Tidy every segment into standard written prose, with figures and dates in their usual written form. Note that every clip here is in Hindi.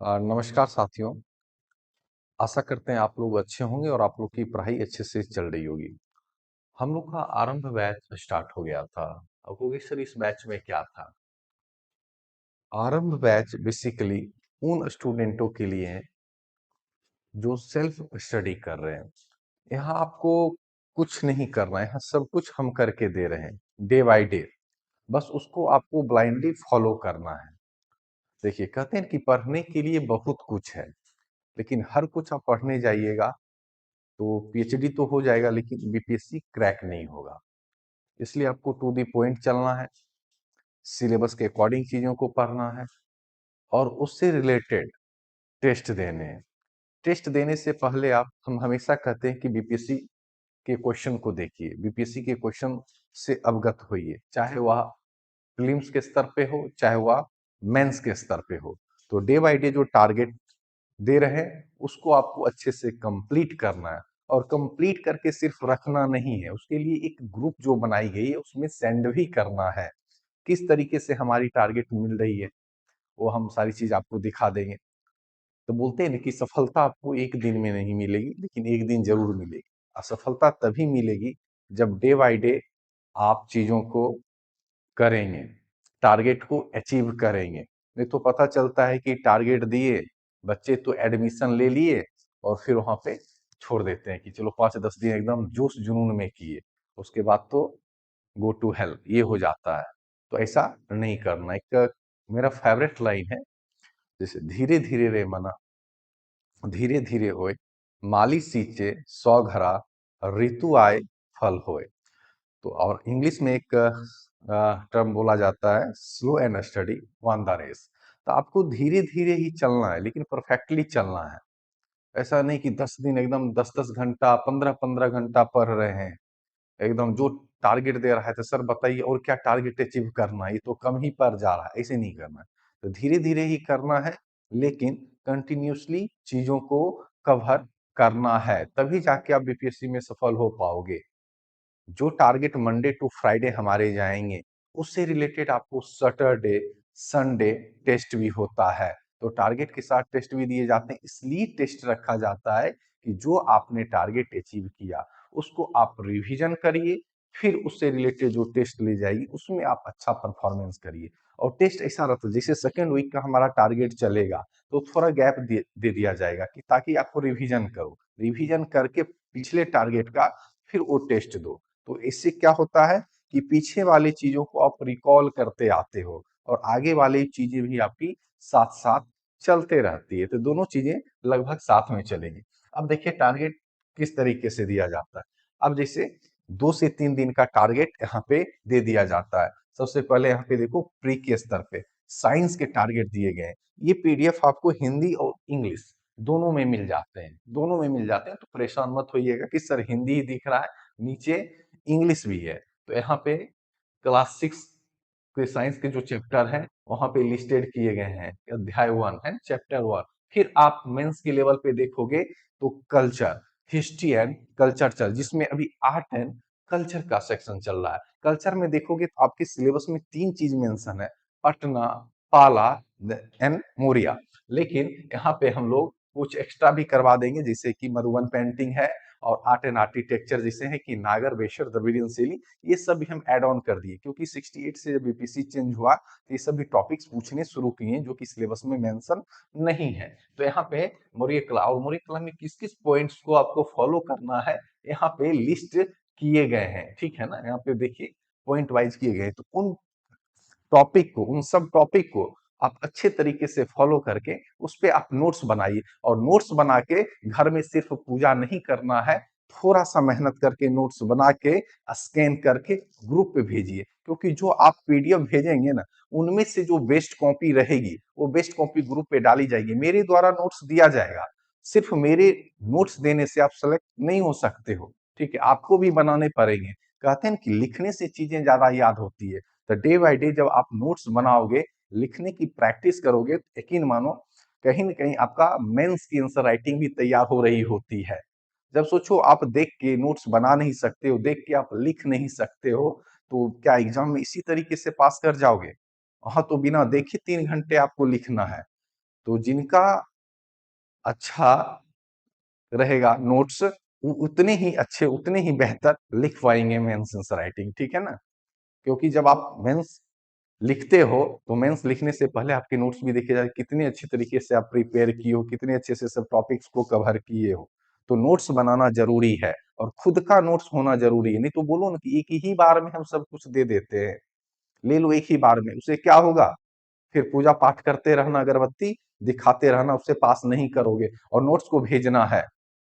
नमस्कार साथियों। आशा करते हैं आप लोग अच्छे होंगे और आप लोग की पढ़ाई अच्छे से चल रही होगी। हम लोग का आरंभ बैच स्टार्ट हो गया था। अब होगी सर इस बैच में क्या था? आरंभ बैच बेसिकली उन स्टूडेंटों के लिए है जो सेल्फ स्टडी कर रहे हैं। यहाँ आपको कुछ नहीं करना है, यहाँ सब कुछ हम करके दे रहे हैं डे बाय डे। बस उसको आपको ब्लाइंडली फॉलो करना है। देखिए, कहते हैं कि पढ़ने के लिए बहुत कुछ है, लेकिन हर कुछ आप पढ़ने जाइएगा तो पीएचडी तो हो जाएगा लेकिन बीपीएससी क्रैक नहीं होगा। इसलिए आपको टू द पॉइंट चलना है, सिलेबस के अकॉर्डिंग चीजों को पढ़ना है और उससे रिलेटेड टेस्ट देने हैं। टेस्ट देने से पहले हम हमेशा कहते हैं कि बीपीएससी के क्वेश्चन को देखिए, बीपीएससी के क्वेश्चन से अवगत होइए, चाहे वह प्रीलिम्स के स्तर पे हो चाहे वह मेंस के स्तर पे हो। तो डे बाय डे जो टारगेट दे रहे हैं उसको आपको अच्छे से कंप्लीट करना है और कंप्लीट करके सिर्फ रखना नहीं है, उसके लिए एक ग्रुप जो बनाई गई है उसमें सेंड भी करना है। किस तरीके से हमारी टारगेट मिल रही है वो हम सारी चीज आपको दिखा देंगे। तो बोलते हैं ना कि सफलता आपको एक दिन में नहीं मिलेगी लेकिन एक दिन जरूर मिलेगी। असफलता तभी मिलेगी जब डे बाय डे आप चीजों को करेंगे, टारगेट को अचीव करेंगे। नहीं तो पता चलता है कि टारगेट दिए, बच्चे तो एडमिशन ले लिए और फिर वहां पे छोड़ देते हैं कि चलो 5-10 दिन एकदम जोश जुनून में किए, उसके बाद तो गो टू हेल ये हो जाता है। तो ऐसा नहीं करना। एक मेरा फेवरेट लाइन है, जैसे धीरे धीरे रे मना धीरे धीरे होए, माली सींचे सौ घरा, ऋतु आए फल होए। तो और इंग्लिश में एक टर्म बोला जाता है, slow and study won the race. तो आपको धीरे धीरे ही चलना है लेकिन परफेक्टली चलना है। ऐसा नहीं कि 10 दिन एकदम 10-10 घंटा 15-15 घंटा पढ़ रहे हैं, एकदम जो टारगेट दे रहा है तो सर बताइए और क्या टारगेट अचीव करना है, ये तो कम ही पर जा रहा है। ऐसे नहीं करना है, तो धीरे धीरे ही करना है लेकिन कंटिन्यूसली चीजों को कवर करना है, तभी जाके आप बीपीएससी में सफल हो पाओगे। जो टारगेट मंडे टू फ्राइडे हमारे जाएंगे उससे रिलेटेड आपको सैटरडे संडे टेस्ट भी होता है। तो टारगेट के साथ टेस्ट भी दिए जाते हैं, इसलिए टेस्ट रखा जाता है कि जो आपने टारगेट अचीव किया उसको आप रिवीजन करिए, फिर उससे रिलेटेड जो टेस्ट ली जाएगी उसमें आप अच्छा परफॉर्मेंस करिए। और टेस्ट ऐसा रहता है जैसे सेकेंड वीक का हमारा टारगेट चलेगा तो थोड़ा गैप दे दिया जाएगा कि ताकि आपको रिवीजन करो, रिवीजन करके पिछले टारगेट का फिर वो टेस्ट दो। तो इससे क्या होता है कि पीछे वाली चीजों को आप रिकॉल करते आते हो और आगे वाली चीजें भी आपकी साथ साथ चलते रहती है, तो दोनों चीजें लगभग साथ में चलेंगी। अब देखिए टारगेट किस तरीके से दिया जाता है। अब जैसे 2 से 3 दिन का टारगेट यहाँ पे दे दिया जाता है। सबसे पहले यहाँ पे देखो प्री के स्तर पे साइंस के टारगेट दिए गए हैं। ये पीडीएफ आपको हिंदी और इंग्लिश दोनों में मिल जाते हैं, दोनों में मिल जाते हैं। तो परेशान मत होइएगा कि सर हिंदी ही दिख रहा है, नीचे इंग्लिश भी है। तो यहाँ पे क्लास 6 के साइंस के जो चैप्टर हैं वहां पे लिस्टेड किए गए हैं, अध्याय 1 है चैप्टर 1। फिर आप मेंस के लेवल पे देखोगे तो कल्चर, हिस्ट्री एंड कल्चर चल, जिसमें अभी आर्ट एंड कल्चर का सेक्शन चल रहा है। कल्चर में देखोगे तो आपके सिलेबस में 3 चीज मेंशन है, पटना, पाला एंड मोरिया। लेकिन यहाँ पे हम लोग कुछ एक्स्ट्रा भी करवा देंगे, जैसे कि मधुबन पेंटिंग है और आर्ट एंड आर्किटेक्चर जैसे है कि नागर बेशर द्रविडियन शैली, ये सब भी हम ऐड ऑन कर दिए क्योंकि 68 से जब बीपीसी चेंज हुआ तो ये सभी टॉपिक्स पूछने शुरू किए जो कि सिलेबस में मेंशन नहीं है। तो यहाँ पे मौर्य कला और मौर्य कला में किस किस पॉइंट्स को आपको फॉलो करना है यहाँ पे लिस्ट किए गए हैं, ठीक है ना। यहाँ पे देखिए पॉइंट वाइज किए गए, तो उन टॉपिक को, उन सब टॉपिक को आप अच्छे तरीके से फॉलो करके उस पे आप नोट्स बनाइए और नोट्स बना के घर में सिर्फ पूजा नहीं करना है, थोड़ा सा मेहनत करके नोट्स बना के स्कैन करके ग्रुप पे भेजिए, क्योंकि जो आप पीडीएफ भेजेंगे ना उनमें से जो बेस्ट कॉपी रहेगी वो बेस्ट कॉपी ग्रुप पे डाली जाएगी, मेरे द्वारा नोट्स दिया जाएगा। सिर्फ मेरे नोट्स देने से आप सेलेक्ट नहीं हो सकते हो, ठीक है, आपको भी बनाने पड़ेंगे। कहते हैं कि लिखने से चीजें ज्यादा याद होती है। तो डे बाय डे जब आप नोट्स बनाओगे, लिखने की प्रैक्टिस करोगे, तो यकीन मानो कहीं न कहीं आपका मेंस की आंसर राइटिंग भी तैयार हो रही होती है। जब सोचो आप देख के नोट्स बना नहीं सकते हो, देख के आप लिख नहीं सकते हो, तो क्या एग्जाम में इसी तरीके से पास कर जाओगे? हाँ, तो बिना देखे 3 घंटे आपको लिखना है। तो जिनका अच्छा रहेगा नोट्स, उतने ही अच्छे, उतने ही बेहतर लिख पाएंगे मेंस आंसर राइटिंग, ठीक है ना। क्योंकि जब आप मेंस लिखते हो तो मेंस लिखने से पहले आपके नोट्स भी देखे जाए, कितने अच्छे तरीके से आप प्रिपेयर किए हो, कितने अच्छे से सब टॉपिक्स को कवर किए हो। तो नोट्स बनाना जरूरी है और खुद का नोट्स होना जरूरी है। नहीं तो बोलो ना कि एक ही बार में हम सब कुछ दे देते हैं, ले लो एक ही बार में, उससे क्या होगा? फिर पूजा पाठ करते रहना, अगरबत्ती दिखाते रहना, उससे पास नहीं करोगे। और नोट्स को भेजना है,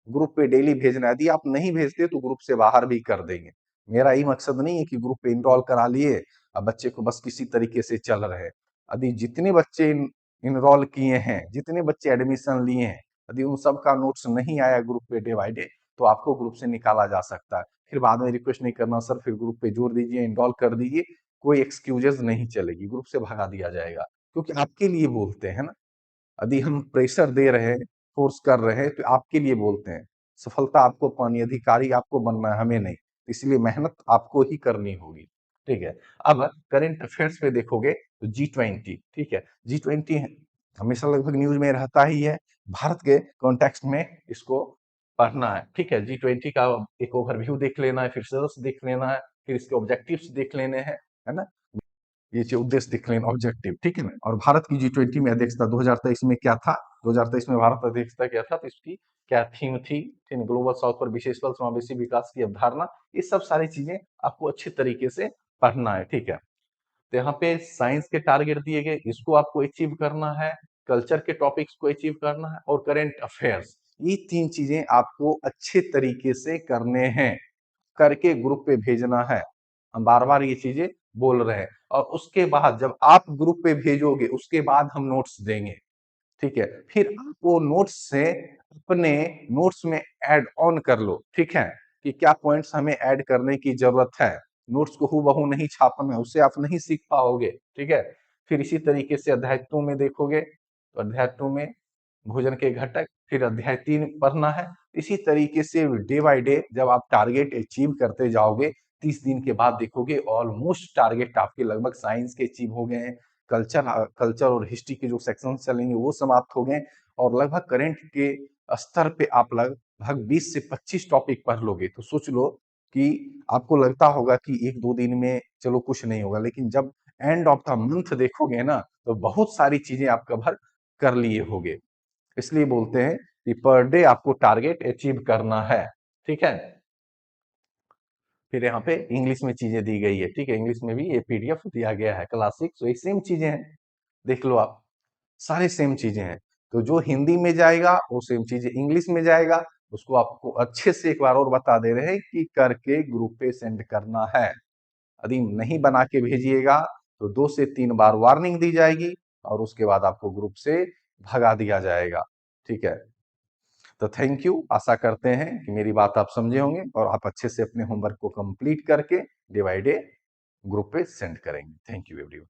ग्रुप पे डेली भेजना है। यदि आप नहीं भेजते तो ग्रुप से बाहर भी कर देंगे। मेरा ये मकसद नहीं है कि ग्रुप पे इनरोल करा लिए अब बच्चे को बस किसी तरीके से चल रहे हैं। यदि जितने बच्चे इनरोल किए हैं, जितने बच्चे एडमिशन लिए हैं, यदि उन सब का नोट्स नहीं आया ग्रुप पे डे बाय डे, तो आपको ग्रुप से निकाला जा सकता है। फिर बाद में रिक्वेस्ट नहीं करना सर, फिर ग्रुप पे जोड़ दीजिए, इनरोल कर दीजिए, कोई एक्सक्यूजेस नहीं चलेगी, ग्रुप से भगा दिया जाएगा। क्योंकि आपके लिए बोलते हैं ना, यदि हम प्रेशर दे रहे हैं, फोर्स कर रहे हैं, तो आपके लिए बोलते हैं। सफलता आपको पानी, अधिकारी आपको बनना है, हमें नहीं। इसलिए मेहनत आपको ही करनी होगी, ठीक है। अब करंट अफेयर्स पे देखोगे तो G20, ठीक है, G20 हमेशा लगभग न्यूज में रहता ही है। भारत के कॉन्टेक्स्ट में इसको पढ़ना है, ठीक है। G20 का एक ओवरव्यू देख लेना है, फिर सदस्य देख लेना है, फिर इसके ऑब्जेक्टिव्स देख लेने हैं, है ना। ये उद्देश्य दिख लेना, ऑब्जेक्टिव, ठीक है ना। और भारत की G20 में अध्यक्षता 2023 में क्या था, 2023 में भारत अध्यक्षता क्या था, तो इसकी क्या थीम थी, ठीक, ग्लोबल साउथ पर विशेष बल समावेशी विकास की अवधारणा। ये सब सारी चीजें आपको अच्छे तरीके से पढ़ना है, ठीक है। तो यहाँ पे साइंस के टारगेट दिए गए, इसको आपको अचीव करना है, कल्चर के टॉपिक्स को अचीव करना है, और करंट अफेयर्स, ये तीन चीजें आपको अच्छे तरीके से करने हैं, करके ग्रुप पे भेजना है। हम बार बार ये चीजें बोल रहे हैं। और उसके बाद जब आप ग्रुप पे भेजोगे, उसके बाद हम नोट्स देंगे, ठीक है। फिर आप वो नोट्स से अपने नोट्स में ऐड ऑन कर लो, ठीक है, कि क्या पॉइंट्स हमें ऐड करने की जरूरत है। नोट्स को हूबहू नहीं छापना, उससे आप नहीं सीख पाओगे, ठीक है। फिर इसी तरीके से अध्याय 2 में देखोगे तो अध्याय 2 में भोजन के घटक, फिर अध्याय 3 पढ़ना है। इसी तरीके से डे बाय डे जब आप टारगेट अचीव करते जाओगे, 30 दिन के बाद देखोगे ऑलमोस्ट टारगेट आपके लगभग साइंस के अचीव हो गए हैं। कल्चर और हिस्ट्री के जो सेक्शन चलेंगे वो समाप्त हो गए, और लगभग करंट के स्तर पे आप लगभग 20 से 25 टॉपिक पढ़ लोगे। तो सोच लो कि आपको लगता होगा कि एक दो दिन में चलो कुछ नहीं होगा, लेकिन जब एंड ऑफ द मंथ देखोगे ना, तो बहुत सारी चीजें आप कवर कर लिए होगे। इसलिए बोलते हैं कि पर डे आपको टारगेट अचीव करना है, ठीक है। फिर यहाँ पे इंग्लिश में चीजें दी गई है, ठीक है, इंग्लिश में भी ये पीडीएफ दिया गया है, क्लासिक, तो ये सेम चीजें हैं, देख लो आप, सारे सेम चीजें हैं। तो जो हिंदी में जाएगा वो सेम चीजें इंग्लिश में जाएगा। उसको आपको अच्छे से एक बार और बता दे रहे हैं कि करके ग्रुप पे सेंड करना है। यदि नहीं बना के भेजिएगा तो 2 से 3 बार वार्निंग दी जाएगी, और उसके बाद आपको ग्रुप से भगा दिया जाएगा, ठीक है। तो थैंक यू, आशा करते हैं कि मेरी बात आप समझे होंगे और आप अच्छे से अपने होमवर्क को कंप्लीट करके डे बाय डे ग्रुप पे सेंड करेंगे। Thank you everyone.